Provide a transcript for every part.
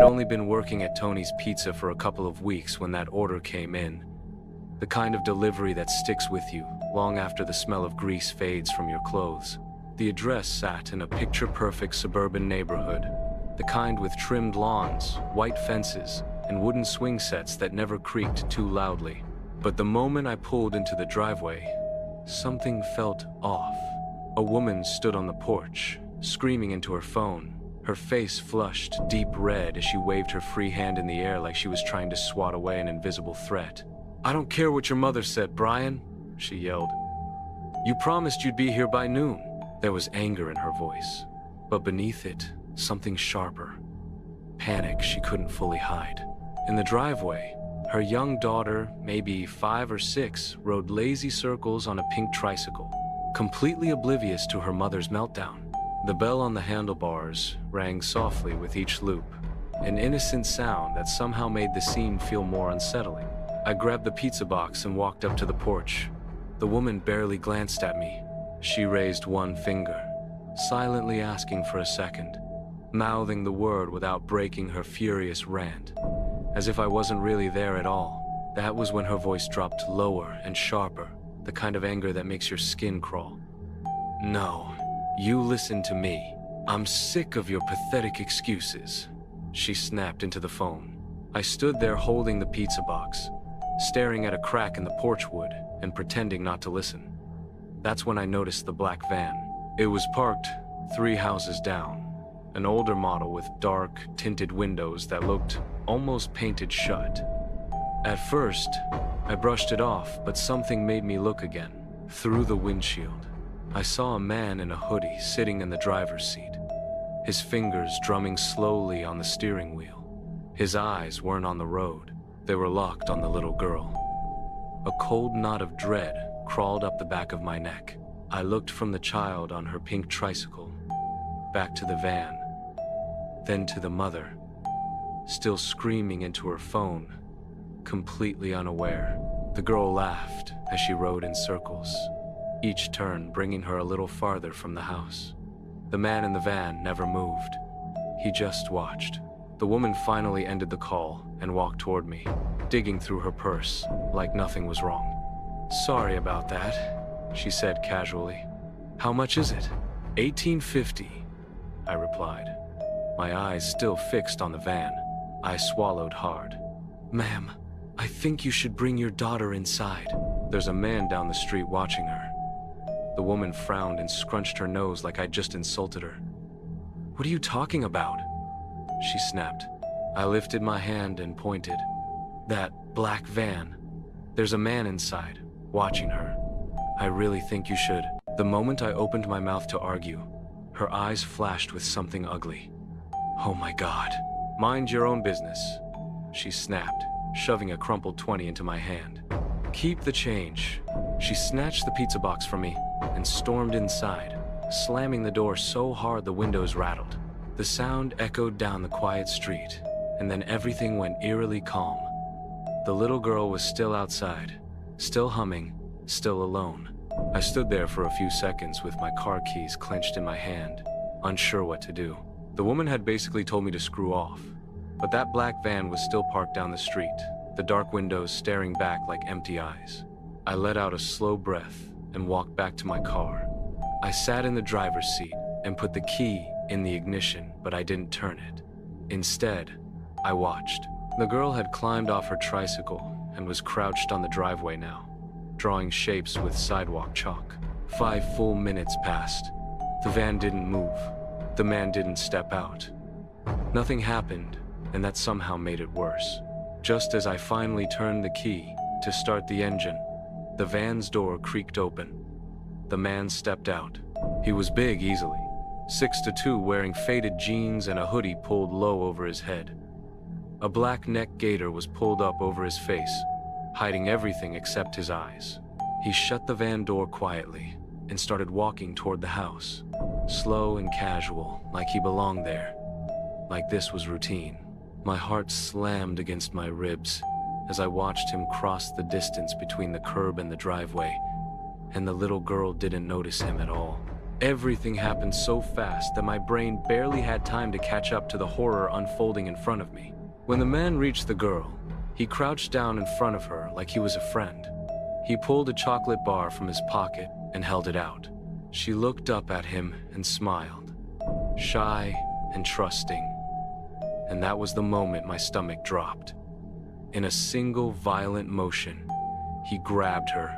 only been working at Tony's Pizza for a couple of weeks when that order came in. The kind of delivery that sticks with you long after the smell of grease fades from your clothes. The address sat in a picture-perfect suburban neighborhood, the kind with trimmed lawns, white fences, and wooden swing sets that never creaked too loudly. But the moment I pulled into the driveway, something felt off. A woman stood on the porch, screaming into her phone, her face flushed deep red as she waved her free hand in the air like she was trying to swat away an invisible threat. "I don't care what your mother said, Brian," she yelled. "You promised you'd be here by noon." There was anger in her voice, but beneath it, something sharper. Panic she couldn't fully hide. In the driveway, her young daughter, maybe 5 or 6, rode lazy circles on a pink tricycle, completely oblivious to her mother's meltdown. The bell on the handlebars rang softly with each loop, an innocent sound that somehow made the scene feel more unsettling. I grabbed the pizza box and walked up to the porch. The woman barely glanced at me. She raised one finger, silently asking for a second, mouthing the word without breaking her furious rant, as if I wasn't really there at all. That was when her voice dropped lower and sharper, the kind of anger that makes your skin crawl. "No, you listen to me. I'm sick of your pathetic excuses," she snapped into the phone. I stood there holding the pizza box, staring at a crack in the porch wood and pretending not to listen. That's when I noticed the black van. It was parked 3 houses down, an older model with dark, tinted windows that looked almost painted shut. At first, I brushed it off, but something made me look again. Through the windshield, I saw a man in a hoodie sitting in the driver's seat, his fingers drumming slowly on the steering wheel. His eyes weren't on the road. They were locked on the little girl. A cold knot of dread crawled up the back of my neck. I looked from the child on her pink tricycle, back to the van, then to the mother, still screaming into her phone, completely unaware. The girl laughed as she rode in circles, each turn bringing her a little farther from the house. The man in the van never moved. He just watched. The woman finally ended the call and walked toward me, digging through her purse like nothing was wrong. "Sorry about that," she said casually. "How much is it?" $18.50, I replied, my eyes still fixed on the van. I swallowed hard. "Ma'am, I think you should bring your daughter inside. There's a man down the street watching her." The woman frowned and scrunched her nose like I'd just insulted her. "What are you talking about?" she snapped. I lifted my hand and pointed. "That black van. There's a man inside, watching her. I really think you should." The moment I opened my mouth to argue, her eyes flashed with something ugly. "Oh my God. Mind your own business," she snapped, shoving a crumpled 20 into my hand. "Keep the change." She snatched the pizza box from me and stormed inside, slamming the door so hard the windows rattled. The sound echoed down the quiet street, and then everything went eerily calm. The little girl was still outside, still humming, still alone. I stood there for a few seconds with my car keys clenched in my hand, unsure what to do. The woman had basically told me to screw off, but that black van was still parked down the street, the dark windows staring back like empty eyes. I let out a slow breath and walked back to my car. I sat in the driver's seat and put the key in the ignition, but I didn't turn it. Instead, I watched. The girl had climbed off her tricycle and was crouched on the driveway now, drawing shapes with sidewalk chalk. 5 full minutes passed. The van didn't move. The man didn't step out. Nothing happened, and that somehow made it worse. Just as I finally turned the key to start the engine, the van's door creaked open. The man stepped out. He was big easily, 6'2", wearing faded jeans and a hoodie pulled low over his head. A black neck gaiter was pulled up over his face, hiding everything except his eyes. He shut the van door quietly and started walking toward the house, slow and casual, like he belonged there, like this was routine. My heart slammed against my ribs as I watched him cross the distance between the curb and the driveway, and the little girl didn't notice him at all. Everything happened so fast that my brain barely had time to catch up to the horror unfolding in front of me. When the man reached the girl, he crouched down in front of her like he was a friend. He pulled a chocolate bar from his pocket and held it out. She looked up at him and smiled, shy and trusting. And that was the moment my stomach dropped. In a single violent motion, he grabbed her,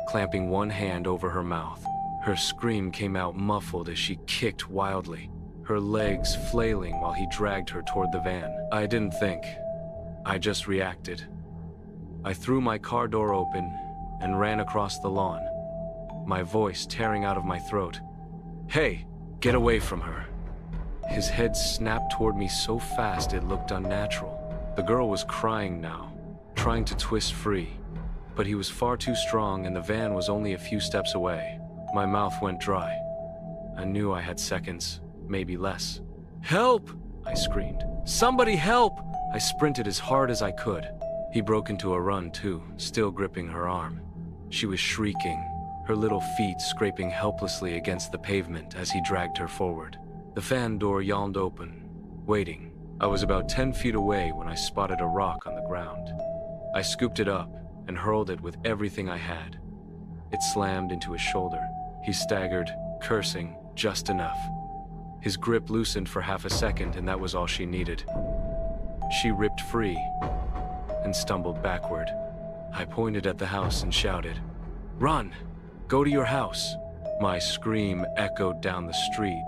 clamping one hand over her mouth. Her scream came out muffled as she kicked wildly, her legs flailing while he dragged her toward the van. I didn't think. I just reacted. I threw my car door open and ran across the lawn, my voice tearing out of my throat. "Hey, get away from her." His head snapped toward me so fast it looked unnatural. The girl was crying now, trying to twist free, but he was far too strong and the van was only a few steps away. My mouth went dry. I knew I had seconds, maybe less. "Help!" I screamed. "Somebody help!" I sprinted as hard as I could. He broke into a run too, still gripping her arm. She was shrieking, her little feet scraping helplessly against the pavement as he dragged her forward. The fan door yawned open, waiting. I was about 10 feet away when I spotted a rock on the ground. I scooped it up and hurled it with everything I had. It slammed into his shoulder. He staggered, cursing just enough. His grip loosened for half a second, and that was all she needed. She ripped free and stumbled backward. I pointed at the house and shouted, "Run! Go to your house!" My scream echoed down the street,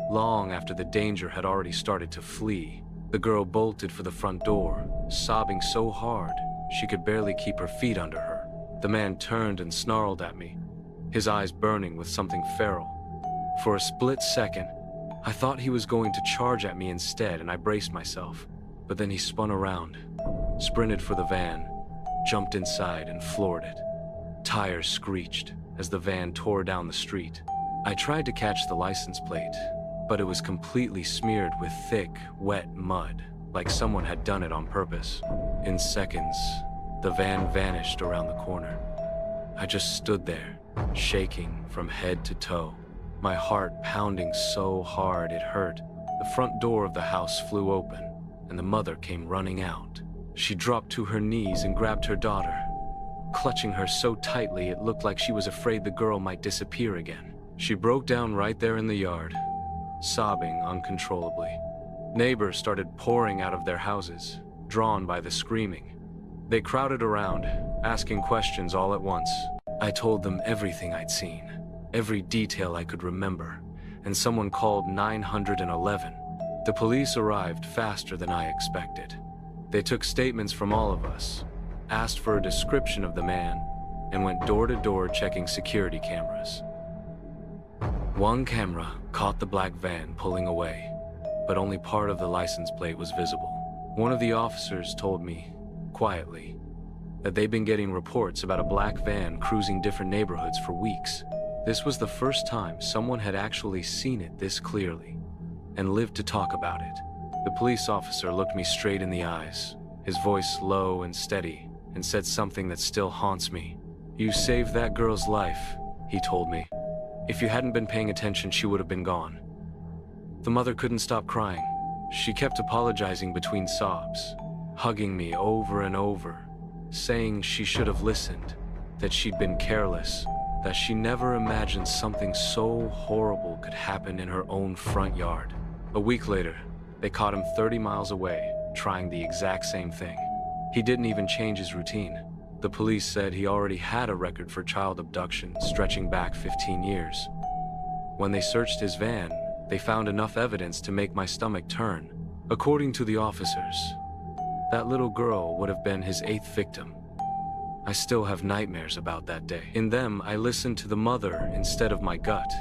long after the danger had already started to flee. The girl bolted for the front door, sobbing so hard she could barely keep her feet under her. The man turned and snarled at me, his eyes burning with something feral. For a split second, I thought he was going to charge at me instead, and I braced myself. But then he spun around, sprinted for the van, jumped inside and floored it. Tires screeched as the van tore down the street. I tried to catch the license plate, but it was completely smeared with thick, wet mud, like someone had done it on purpose. In seconds, the van vanished around the corner. I just stood there, shaking from head to toe, my heart pounding so hard it hurt. The front door of the house flew open, and the mother came running out. She dropped to her knees and grabbed her daughter, clutching her so tightly it looked like she was afraid the girl might disappear again. She broke down right there in the yard, sobbing uncontrollably. Neighbors started pouring out of their houses, drawn by the screaming. They crowded around, asking questions all at once. I told them everything I'd seen, every detail I could remember, and someone called 911. The police arrived faster than I expected. They took statements from all of us, asked for a description of the man, and went door to door checking security cameras. One camera caught the black van pulling away, but only part of the license plate was visible. One of the officers told me, quietly, that they'd been getting reports about a black van cruising different neighborhoods for weeks. This was the first time someone had actually seen it this clearly, and lived to talk about it. The police officer looked me straight in the eyes, his voice low and steady, and said something that still haunts me. "You saved that girl's life," he told me. "If you hadn't been paying attention, she would have been gone." The mother couldn't stop crying. She kept apologizing between sobs, hugging me over and over, saying she should have listened, that she'd been careless, that she never imagined something so horrible could happen in her own front yard. A week later, they caught him 30 miles away, trying the exact same thing. He didn't even change his routine. The police said he already had a record for child abduction stretching back 15 years. When they searched his van, they found enough evidence to make my stomach turn. According to the officers, that little girl would have been his 8th victim. I still have nightmares about that day. In them, I listen to the mother instead of my gut.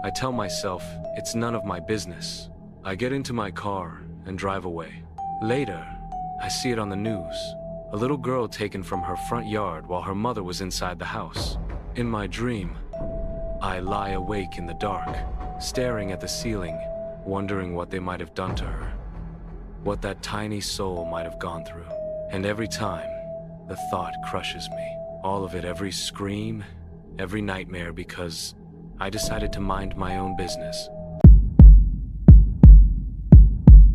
I tell myself it's none of my business. I get into my car and drive away. Later, I see it on the news. A little girl taken from her front yard while her mother was inside the house. In my dream, I lie awake in the dark, staring at the ceiling, wondering what they might have done to her, what that tiny soul might have gone through. And every time, the thought crushes me. All of it, every scream, every nightmare, because I decided to mind my own business.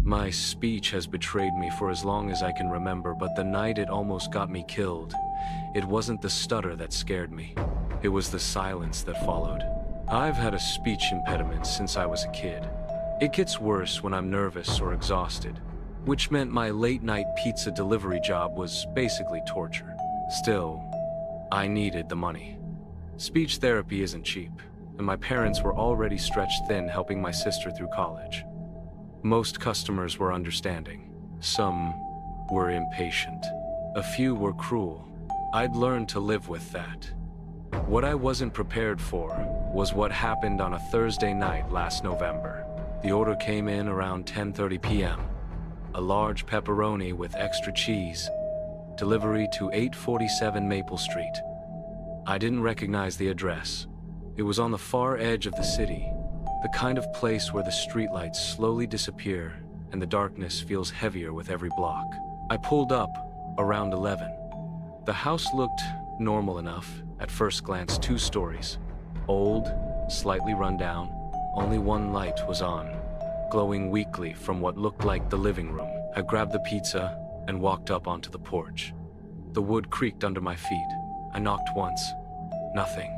My speech has betrayed me for as long as I can remember, but the night it almost got me killed, it wasn't the stutter that scared me. It was the silence that followed. I've had a speech impediment since I was a kid. It gets worse when I'm nervous or exhausted, which meant my late-night pizza delivery job was basically torture. Still, I needed the money. Speech therapy isn't cheap, and my parents were already stretched thin helping my sister through college. Most customers were understanding. Some were impatient. A few were cruel. I'd learned to live with that. What I wasn't prepared for was what happened on a Thursday night last November. The order came in around 10:30 p.m. A large pepperoni with extra cheese. Delivery to 847 Maple Street. I didn't recognize the address. It was on the far edge of the city, the kind of place where the streetlights slowly disappear and the darkness feels heavier with every block. I pulled up around 11. The house looked normal enough at first glance, 2 stories. Old, slightly run down, only one light was on, glowing weakly from what looked like the living room. I grabbed the pizza and walked up onto the porch. The wood creaked under my feet. I knocked once. Nothing.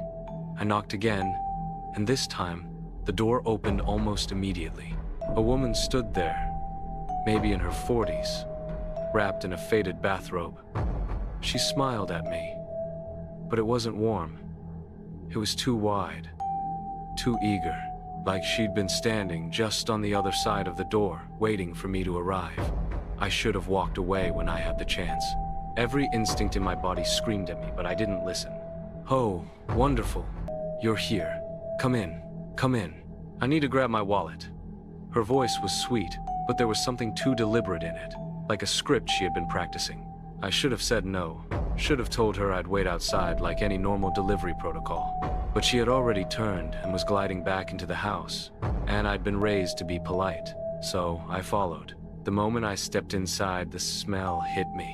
I knocked again, and this time, the door opened almost immediately. A woman stood there, maybe in her 40s, wrapped in a faded bathrobe. She smiled at me, but it wasn't warm. It was too wide, too eager, like she'd been standing just on the other side of the door, waiting for me to arrive. I should have walked away when I had the chance. Every instinct in my body screamed at me, but I didn't listen. "Oh, wonderful. You're here. Come in. Come in. I need to grab my wallet." Her voice was sweet, but there was something too deliberate in it, like a script she had been practicing. I should have said no. Should have told her I'd wait outside like any normal delivery protocol. But she had already turned and was gliding back into the house, and I'd been raised to be polite, so I followed. The moment I stepped inside, the smell hit me.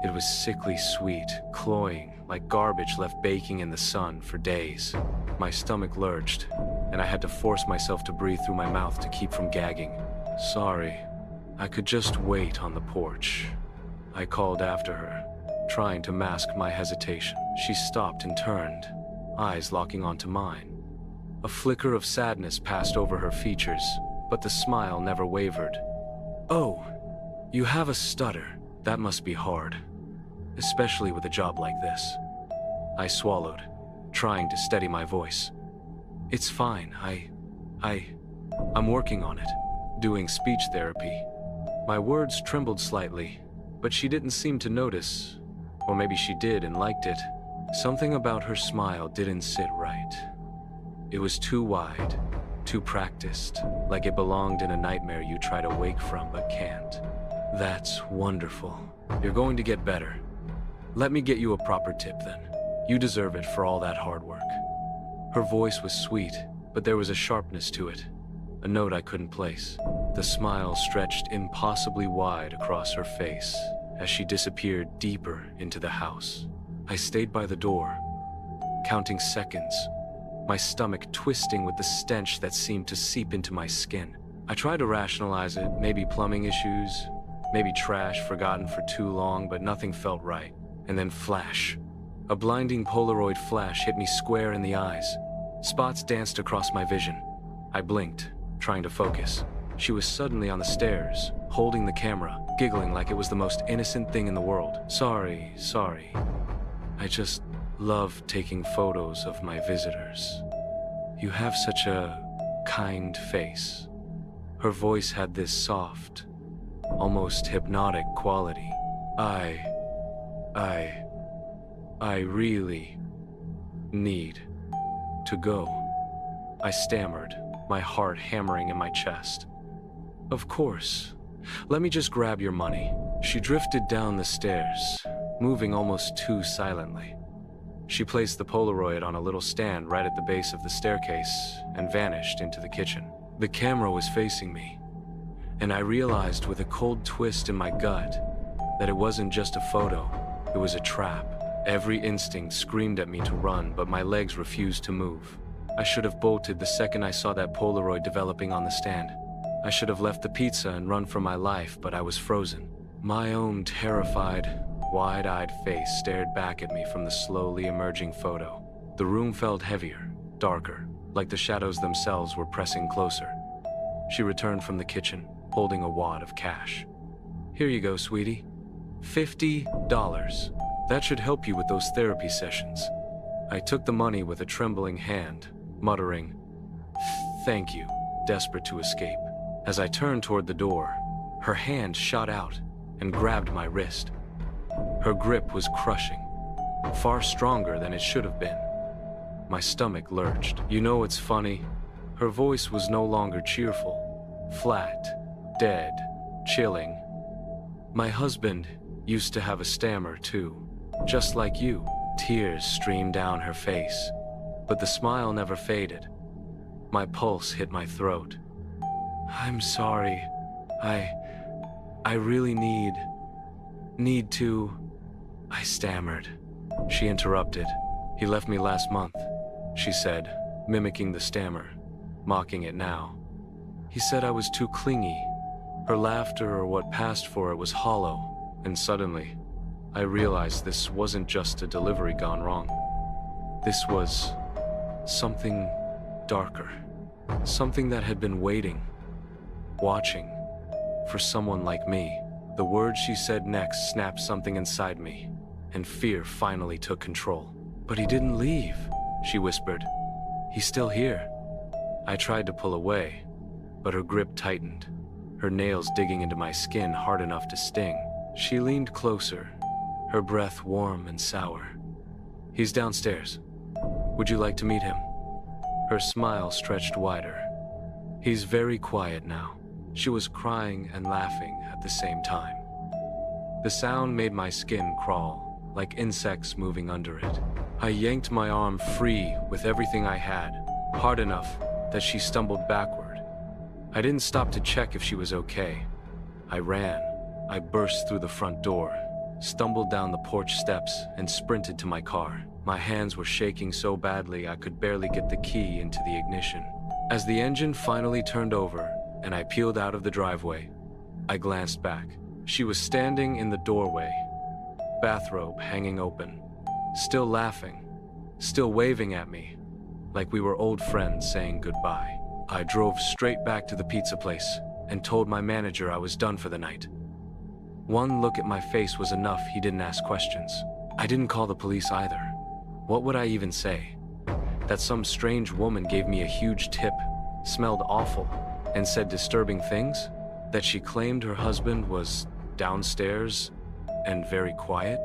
It was sickly sweet, cloying, like garbage left baking in the sun for days. My stomach lurched, and I had to force myself to breathe through my mouth to keep from gagging. "Sorry, I could just wait on the porch," I called after her, trying to mask my hesitation. She stopped and turned, eyes locking onto mine. A flicker of sadness passed over her features, but the smile never wavered. "Oh, you have a stutter. That must be hard, especially with a job like this." I swallowed, trying to steady my voice. "It's fine. I'm working on it, doing speech therapy." My words trembled slightly, but she didn't seem to notice, or maybe she did and liked it. Something about her smile didn't sit right. It was too wide, too practiced, like it belonged in a nightmare you try to wake from but can't. "That's wonderful. You're going to get better. Let me get you a proper tip then. You deserve it for all that hard work." Her voice was sweet, but there was a sharpness to it, a note I couldn't place. The smile stretched impossibly wide across her face as she disappeared deeper into the house. I stayed by the door, counting seconds, my stomach twisting with the stench that seemed to seep into my skin. I tried to rationalize it, maybe plumbing issues, maybe trash forgotten for too long, but nothing felt right. And then flash. A blinding Polaroid flash hit me square in the eyes. Spots danced across my vision. I blinked, trying to focus. She was suddenly on the stairs, holding the camera, giggling like it was the most innocent thing in the world. Sorry. I just love taking photos of my visitors. You have such a kind face." Her voice had this soft, almost hypnotic quality. I really need to go," I stammered, my heart hammering in my chest. "Of course. Let me just grab your money." She drifted down the stairs, moving almost too silently. She placed the Polaroid on a little stand right at the base of the staircase and vanished into the kitchen. The camera was facing me, and I realized with a cold twist in my gut that it wasn't just a photo, it was a trap. Every instinct screamed at me to run, but my legs refused to move. I should have bolted the second I saw that Polaroid developing on the stand. I should have left the pizza and run for my life, but I was frozen. My own terrified, wide-eyed face stared back at me from the slowly emerging photo. The room felt heavier, darker, like the shadows themselves were pressing closer. She returned from the kitchen, holding a wad of cash. "Here you go, sweetie. $50. That should help you with those therapy sessions." I took the money with a trembling hand, muttering, "Thank you," desperate to escape. As I turned toward the door, her hand shot out and grabbed my wrist. Her grip was crushing, far stronger than it should have been. My stomach lurched. "You know what's funny?" Her voice was no longer cheerful, flat, dead, chilling. "My husband used to have a stammer too, just like you." Tears streamed down her face, but the smile never faded. My pulse hit my throat. "I'm sorry. I really need to," I stammered. She interrupted. "He left me last month," she said, mimicking the stammer, mocking it now. "He said I was too clingy." Her laughter, or what passed for it, was hollow, and suddenly, I realized this wasn't just a delivery gone wrong. This was something darker, something that had been waiting, watching, for someone like me. The words she said next snapped something inside me, and fear finally took control. "But he didn't leave," she whispered. "He's still here." I tried to pull away, but her grip tightened, her nails digging into my skin hard enough to sting. She leaned closer, her breath warm and sour. "He's downstairs. Would you like to meet him?" Her smile stretched wider. "He's very quiet now." She was crying and laughing at the same time. The sound made my skin crawl, like insects moving under it. I yanked my arm free with everything I had, hard enough that she stumbled backward. I didn't stop to check if she was okay. I ran. I burst through the front door, stumbled down the porch steps, and sprinted to my car. My hands were shaking so badly I could barely get the key into the ignition. As the engine finally turned over and I peeled out of the driveway, I glanced back. She was standing in the doorway, bathrobe hanging open, still laughing, still waving at me, like we were old friends saying goodbye. I drove straight back to the pizza place and told my manager I was done for the night. One look at my face was enough. He didn't ask questions. I didn't call the police either. What would I even say? That some strange woman gave me a huge tip, smelled awful, and said disturbing things? That she claimed her husband was downstairs and very quiet?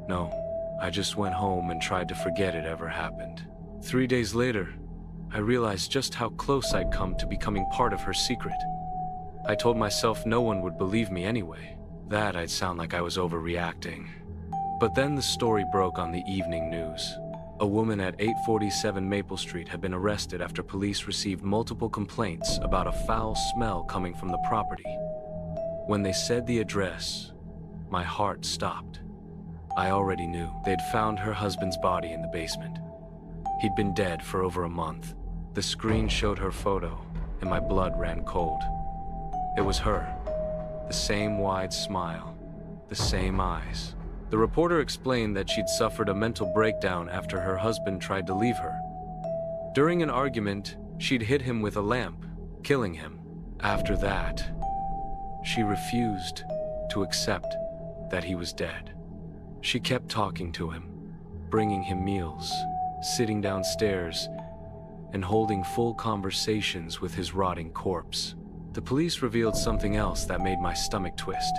No, I just went home and tried to forget it ever happened. 3 days later, I realized just how close I'd come to becoming part of her secret. I told myself no one would believe me anyway, that I'd sound like I was overreacting. But then the story broke on the evening news. A woman at 847 Maple Street had been arrested after police received multiple complaints about a foul smell coming from the property. When they said the address, my heart stopped. I already knew. They'd found her husband's body in the basement. He'd been dead for over a month. The screen showed her photo, and my blood ran cold. It was her. The same wide smile, the same eyes. The reporter explained that she'd suffered a mental breakdown after her husband tried to leave her. During an argument, she'd hit him with a lamp, killing him. After that, she refused to accept that he was dead. She kept talking to him, bringing him meals, sitting downstairs, and holding full conversations with his rotting corpse. The police revealed something else that made my stomach twist.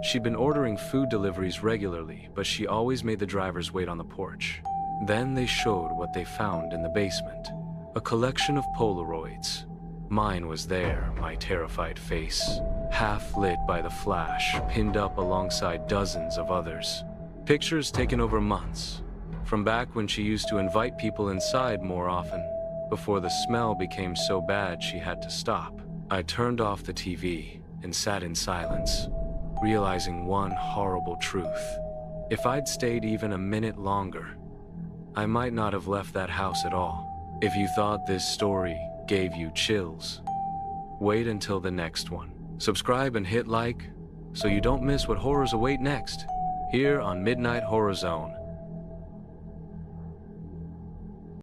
She'd been ordering food deliveries regularly, but she always made the drivers wait on the porch. Then they showed what they found in the basement. A collection of Polaroids. Mine was there, my terrified face, half lit by the flash, pinned up alongside dozens of others. Pictures taken over months, from back when she used to invite people inside more often, before the smell became so bad she had to stop. I turned off the TV and sat in silence, realizing one horrible truth. If I'd stayed even a minute longer, I might not have left that house at all. If you thought this story gave you chills, wait until the next one. Subscribe and hit like so you don't miss what horrors await next, here on Midnight Horror Zone.